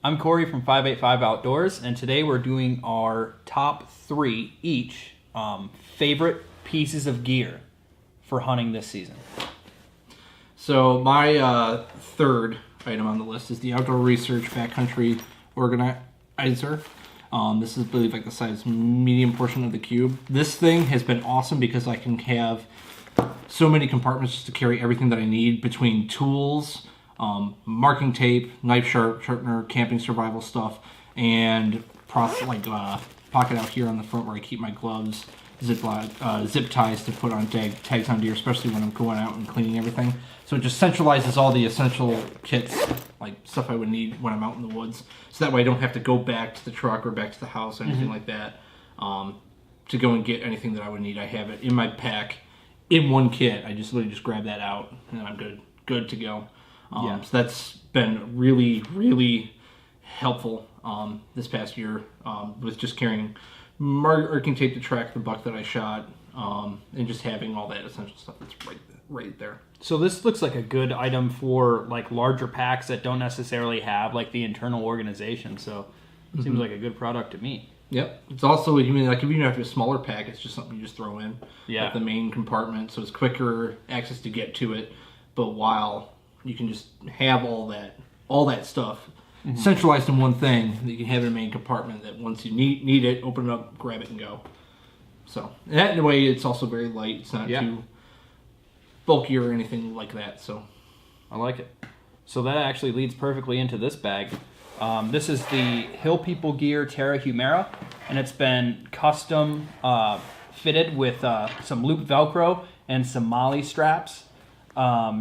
I'm Cory from 585 Outdoors, and today we're doing our top 3 each favorite pieces of gear for hunting this season. So my third item on the list is the Outdoor Research Backcountry Organizer. This is, I believe, like the size medium portion of the cube. This thing has been awesome because I can have so many compartments just to carry everything that I need between tools, marking tape, knife sharpener, camping survival stuff, and pocket out here on the front where I keep my gloves, zip ties to put on tags on deer, especially when I'm going out and cleaning everything. So it just centralizes all the essential kits, like stuff I would need when I'm out in the woods. So that way I don't have to go back to the truck or back to the house or anything like that to go and get anything that I would need. I have it in my pack in one kit. I just literally just grab that out and I'm good to go. So that's been really, really helpful this past year with just carrying marking tape to track the buck that I shot and just having all that essential stuff that's right there. So this looks like a good item for like larger packs that don't necessarily have like the internal organization. So it seems like a good product to me. Yep. It's also, I mean, like if you have a smaller pack, it's just something you just throw in like the main compartment, so it's quicker access to get to it. But while you can just have all that stuff centralized in one thing, that you can have in a main compartment that once you need it, open it up, grab it, and go. So that in a way, it's also very light. It's not too bulky or anything like that. So I like it. So that actually leads perfectly into this bag. This is the Hill People Gear Tarahumera, and it's been custom fitted with some loop Velcro and some Molly straps,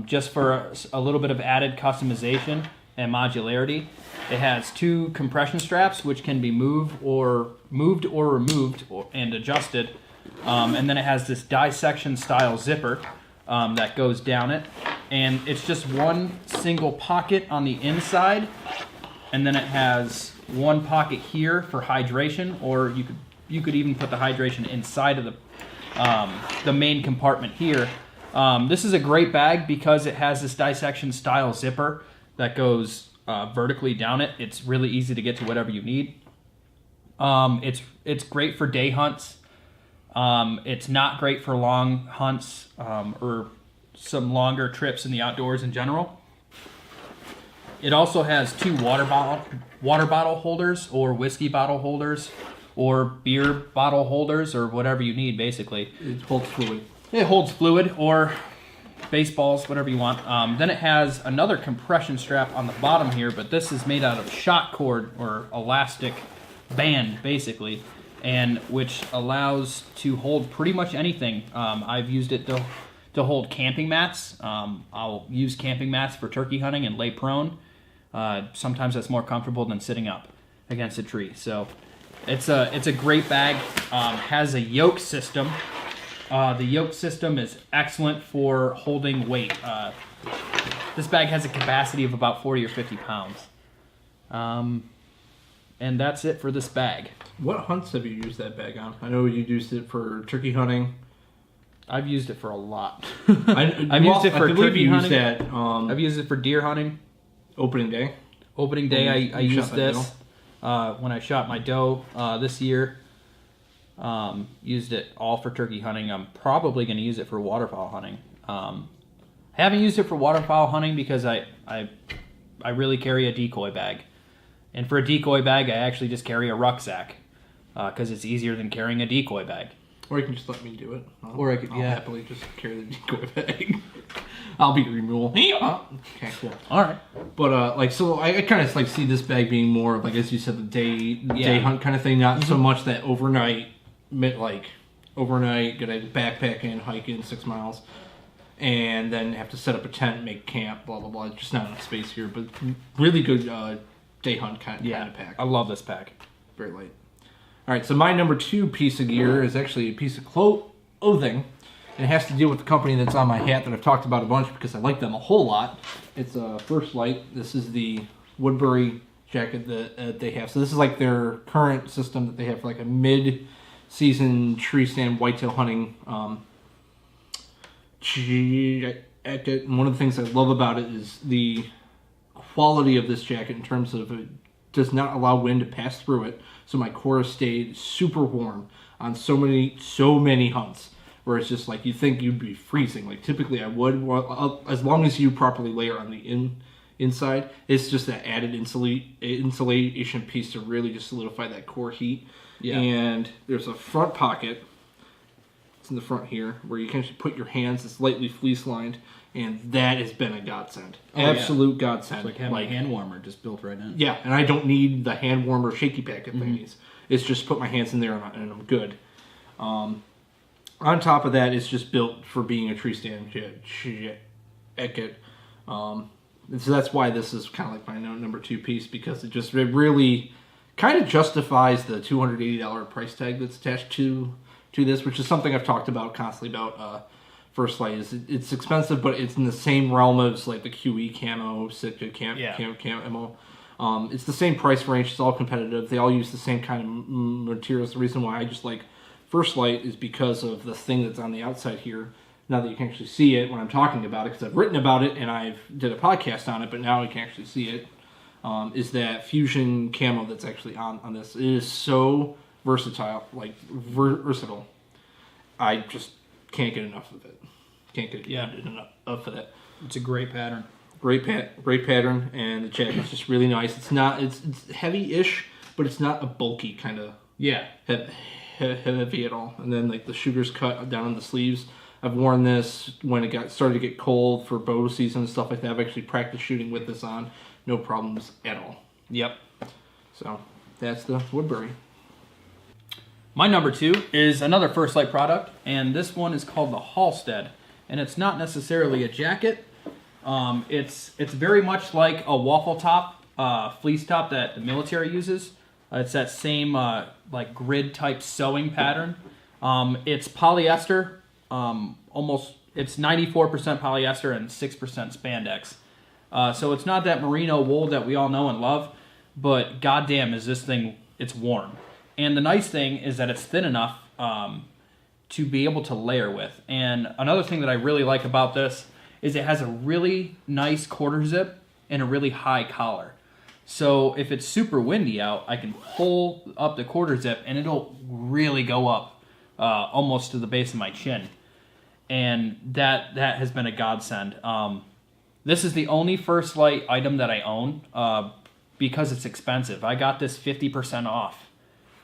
just for a little bit of added customization and modularity. It has 2 compression straps, which can be moved or removed and adjusted, and then it has this dissection style zipper that goes down it, and it's just one single pocket on the inside. And then it has one pocket here for hydration, or you could even put the hydration inside of the main compartment here. This is a great bag because it has this dissection style zipper that goes vertically down it. It's really easy to get to whatever you need. It's great for day hunts. It's not great for long hunts or some longer trips in the outdoors in general. It also has 2 water bottle holders, or whiskey bottle holders, or beer bottle holders, or whatever you need, basically. It holds fluid. It holds fluid, or baseballs, whatever you want. Then it has another compression strap on the bottom here, but this is made out of shot cord, or elastic band, basically, and which allows to hold pretty much anything. I've used it to hold camping mats. I'll use camping mats for turkey hunting and lay prone. Sometimes that's more comfortable than sitting up against a tree. So it's a great bag. Has a yoke system. The yoke system is excellent for holding weight. This bag has a capacity of about 40 or 50 pounds. And that's it for this bag. What hunts have you used that bag on? I know you used it for turkey hunting. I've used it for a lot. I've used it for turkey hunting. I've used it for deer hunting. Opening day. I used this when I shot my doe this year. Used it all for turkey hunting. I'm probably going to use it for waterfowl hunting. I haven't used it for waterfowl hunting because I really carry a decoy bag. And for a decoy bag, I actually just carry a rucksack because it's easier than carrying a decoy bag. Or you can just let me do it. I'll happily just carry the decoy bag. I'll be your mule. Okay, cool. All right. But so I kind of see this bag being more of, like, as you said, the day hunt kind of thing. Not so much that overnight, gonna backpack and hike in 6 miles, and then have to set up a tent, make camp, blah blah blah. Just not enough space here, but really good day hunt kind of pack. I love this pack. Very light. All right, so my number 2 piece of gear is actually a piece of clothing. And it has to deal with the company that's on my hat that I've talked about a bunch because I like them a whole lot. It's First Lite. This is the Woodbury jacket that they have. So this is like their current system that they have for like a mid-season tree stand whitetail hunting jacket. And one of the things I love about it is the quality of this jacket in terms of does not allow wind to pass through it, so my core stayed super warm on so many hunts. Where it's just like you think you'd be freezing. Like typically I would, as long as you properly layer on the inside. It's just that added insulation piece to really just solidify that core heat. Yeah. And there's a front pocket. It's in the front here where you can actually put your hands. It's lightly fleece lined, and that has been a godsend. Absolute godsend. It's like having a hand warmer just built right in. Yeah, and I don't need the hand warmer shaky packet thingies. It's just put my hands in there and I'm good. On top of that, it's just built for being a tree stand jacket. So that's why this is kind of like my number 2 piece, because it really kind of justifies the $280 price tag that's attached to this, which is something I've talked about constantly about First Lite. It's expensive, but it's in the same realm as like the QE camo, Sitka camo. It's the same price range. It's all competitive. They all use the same kind of materials. The reason why I just like First Lite is because of the thing that's on the outside here. Now that you can actually see it when I'm talking about it, because I've written about it and I've did a podcast on it, but now you can actually see it, is that fusion camo that's actually on this. It is so versatile, versatile. I just can't get enough of it. Can't get enough of it. It's a great pattern. Great pattern, and the jacket's just really nice. It's heavy-ish, but it's not a bulky kind of heavy at all. And then like the shooter's cut down on the sleeves. I've worn this when it started to get cold for bow season and stuff like that. I've actually practiced shooting with this on. No problems at all. Yep. So that's the Woodbury. My number 2 is another First Lite product, and this one is called the Halstead. And it's not necessarily a jacket. It's very much like a waffle top, fleece top that the military uses. It's that same like grid type sewing pattern. It's polyester. It's 94% polyester and 6% spandex. So it's not that merino wool that we all know and love, but goddamn is this thing, it's warm. And the nice thing is that it's thin enough to be able to layer with. And another thing that I really like about this is it has a really nice quarter zip and a really high collar. So if it's super windy out, I can pull up the quarter zip and it'll really go up almost to the base of my chin. And that has been a godsend. This is the only First Lite item that I own because it's expensive. I got this 50% off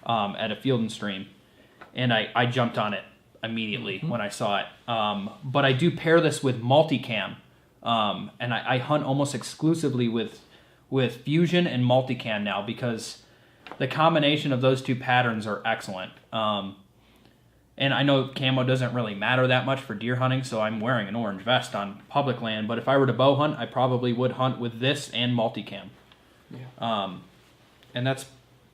at a Field & Stream, and I jumped on it immediately when I saw it. But I do pair this with multicam, and I hunt almost exclusively with Fusion and multicam now because the combination of those two patterns are excellent. And I know camo doesn't really matter that much for deer hunting, so I'm wearing an orange vest on public land. But if I were to bow hunt, I probably would hunt with this and multicam. Yeah. And that's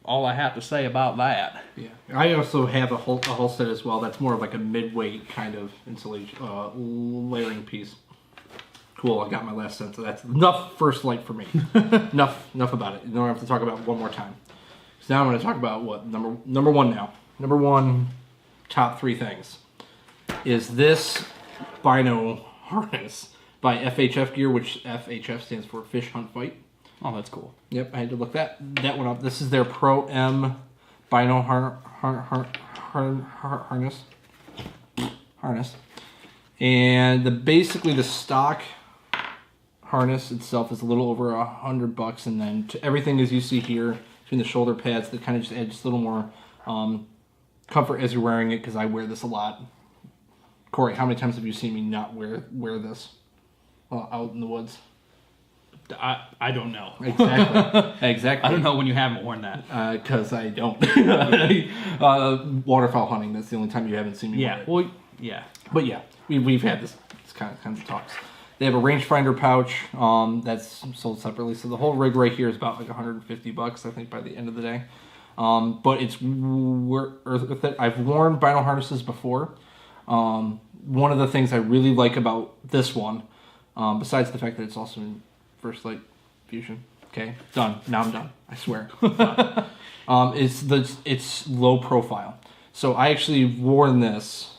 all I have to say about that. Yeah. I also have a Halstead as well. That's more of like a mid-weight kind of insulation layering piece. Cool. I got my last sentence. So that's enough First Lite for me. enough about it. You don't have to talk about it one more time. So now I'm going to talk about what number one now. Number one. Top 3 things is this Bino harness by FHF Gear, which FHF stands for Fish Hunt Fight. Oh, that's cool. Yep, I had to look that one up. This is their Pro M Bino harness, and basically the stock harness itself is a little over $100, and then everything as you see here between the shoulder pads that kind of just add just a little more comfort as you're wearing it, because I wear this a lot. Cory, how many times have you seen me not wear this out in the woods? I don't know. Exactly. I don't know when you haven't worn that. Because I don't. Waterfowl hunting, that's the only time you haven't seen me wear it. Well, yeah. But yeah, we've had this kind of talks. They have a rangefinder pouch that's sold separately. So the whole rig right here is about like $150, I think, by the end of the day. But it's worth it. I've worn Bino harnesses before. One of the things I really like about this one, besides the fact that it's also in First Lite Fusion. Okay, done. Now I'm done. I swear. It's low profile. So I actually wore this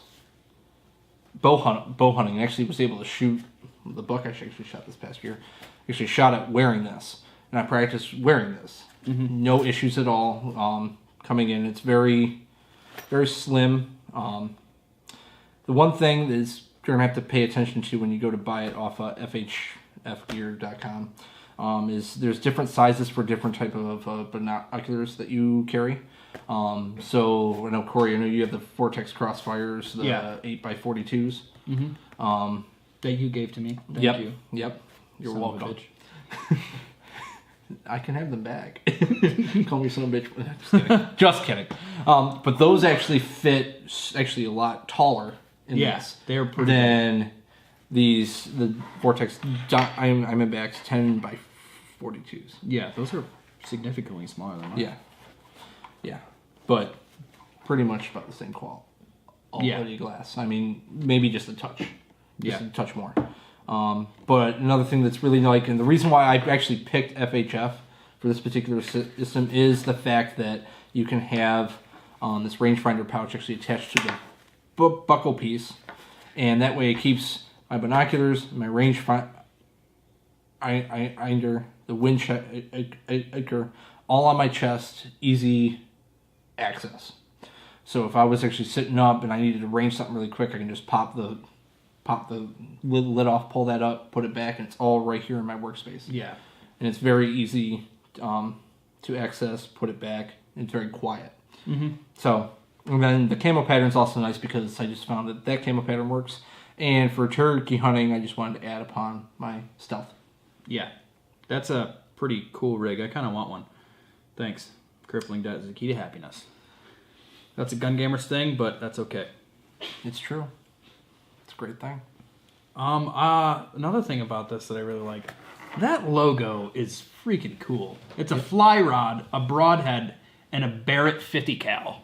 bow hunting. I actually was able to shoot the buck I actually shot this past year. Actually shot it wearing this, and I practiced wearing this. No issues at all coming in. It's very, very slim. The one thing that is you're going to have to pay attention to when you go to buy it off FHFgear.com is there's different sizes for different type of binoculars that you carry. So I know, Cory, I know you have the Vortex Crossfires, the 8x42s. That you gave to me. Thank you. Yep. You're Son of a welcome. bitch. I can have them back. Call me son of a bitch. Just kidding. Just kidding. But those actually fit a lot taller in this they're pretty than the Vortex Diamondbacks 10x42s. Yeah, those are significantly smaller than mine. Yeah. But pretty much about the same quality glass. I mean, maybe just a touch. Just a touch more. But another thing that's really like, and the reason why I actually picked FHF for this particular system is the fact that you can have this rangefinder pouch actually attached to the buckle piece, and that way it keeps my binoculars, my rangefinder, the wind checker, all on my chest, easy access. So if I was actually sitting up and I needed to range something really quick, I can just pop the lid off, pull that up, put it back, and it's all right here in my workspace. Yeah. And it's very easy to access, put it back, and it's very quiet. So, and then the camo pattern is also nice because I just found that camo pattern works. And for turkey hunting, I just wanted to add upon my stealth. Yeah. That's a pretty cool rig. I kind of want one. Thanks. Crippling debt is the key to happiness. That's a gun gamer's thing, but that's okay. It's true. Great thing. Another thing about this that I really like, that logo is freaking cool. It's a fly rod, a broadhead, and a Barrett 50 cal.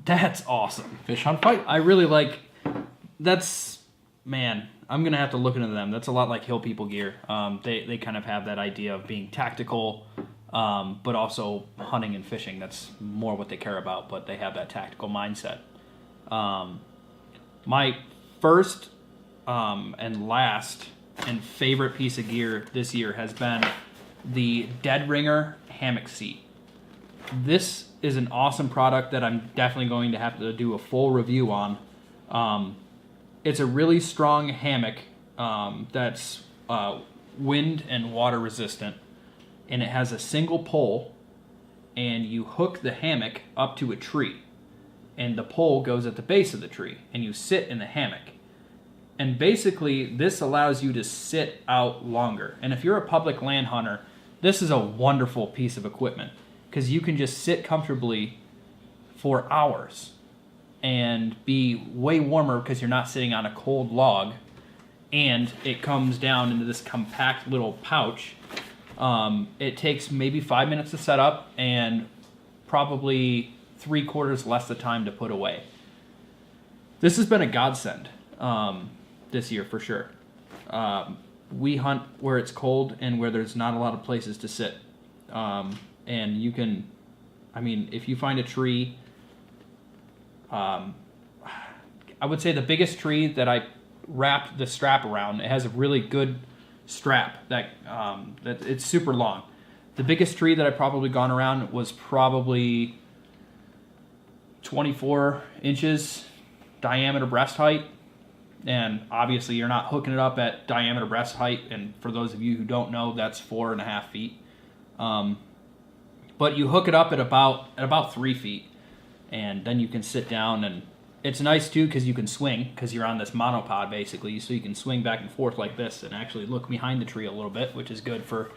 That's awesome. Fish on fight. I really like. That's, man. I'm gonna have to look into them. That's a lot like Hill People gear. They kind of have that idea of being tactical, but also hunting and fishing. That's more what they care about. But they have that tactical mindset. My first and last and favorite piece of gear this year has been the ADRINGER hammock seat. This is an awesome product that I'm definitely going to have to do a full review on. It's a really strong hammock that's wind and water resistant, and it has a single pole, and you hook the hammock up to a tree, and the pole goes at the base of the tree, and you sit in the hammock. And basically, this allows you to sit out longer. And if you're a public land hunter, this is a wonderful piece of equipment because you can just sit comfortably for hours and be way warmer because you're not sitting on a cold log. And it comes down into this compact little pouch. It takes maybe 5 minutes to set up and probably 3/4 less the time to put away. This has been a godsend. This year for sure. We hunt where it's cold and where there's not a lot of places to sit. And you can, I mean, if you find a tree, I would say the biggest tree that I wrapped the strap around, it has a really good strap that it's super long. The biggest tree that I've probably gone around was probably 24 inches diameter breast height. And obviously you're not hooking it up at diameter breast height, and for those of you who don't know, that's 4.5 feet. But you hook it up at about 3 feet, and then you can sit down, and it's nice too because you can swing because you're on this monopod basically, so you can swing back and forth like this and actually look behind the tree a little bit, which is good for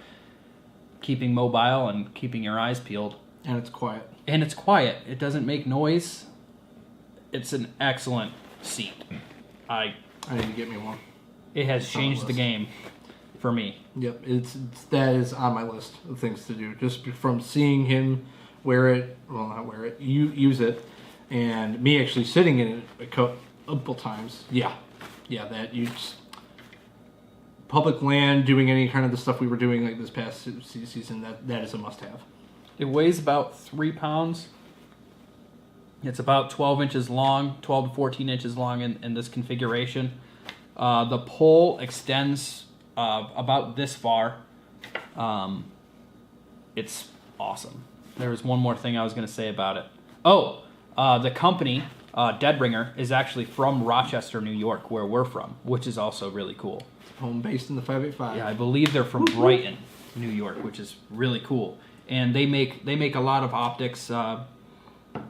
keeping mobile and keeping your eyes peeled. And it's quiet. It doesn't make noise. It's an excellent seat. I need to get me one. It has changed the game for me. Yep, that is on my list of things to do. Just from seeing him wear it, well, not wear it, use it, and me actually sitting in it a couple times. Yeah, that you just public land, doing any kind of the stuff we were doing like this past season. That is a must-have. It weighs about 3 pounds. It's about 12 inches long, 12 to 14 inches long in this configuration. The pole extends about this far. It's awesome. There was one more thing I was going to say about it. Oh, the company, ADRINGER, is actually from Rochester, New York, where we're from, which is also really cool. Home based in the 585. Yeah, I believe they're from Brighton, New York, which is really cool. And they make a lot of optics. I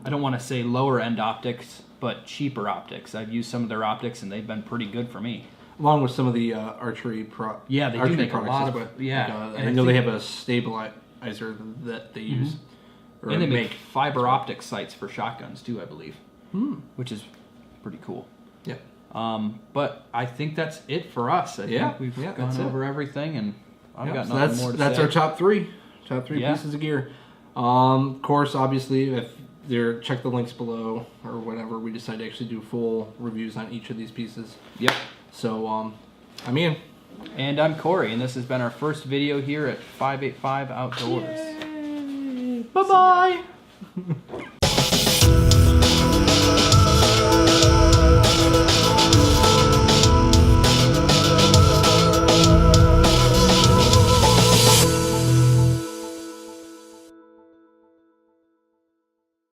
don't want to say lower end optics, but cheaper optics. I've used some of their optics, and they've been pretty good for me. Along with some of the archery Yeah, they do make a lot of I know they have a stabilizer that they use. And they make fiber optic sights for shotguns too, I believe, which is pretty cool. Yeah. But I think that's it for us. I think we've gone over everything, and I've got nothing more to say. That's our top three pieces of gear. Of course, obviously, if check the links below or whatever, we decide to actually do full reviews on each of these pieces. Yep. So, I'm Ian. And I'm Cory, and this has been our first video here at 585 Outdoors. Bye-bye.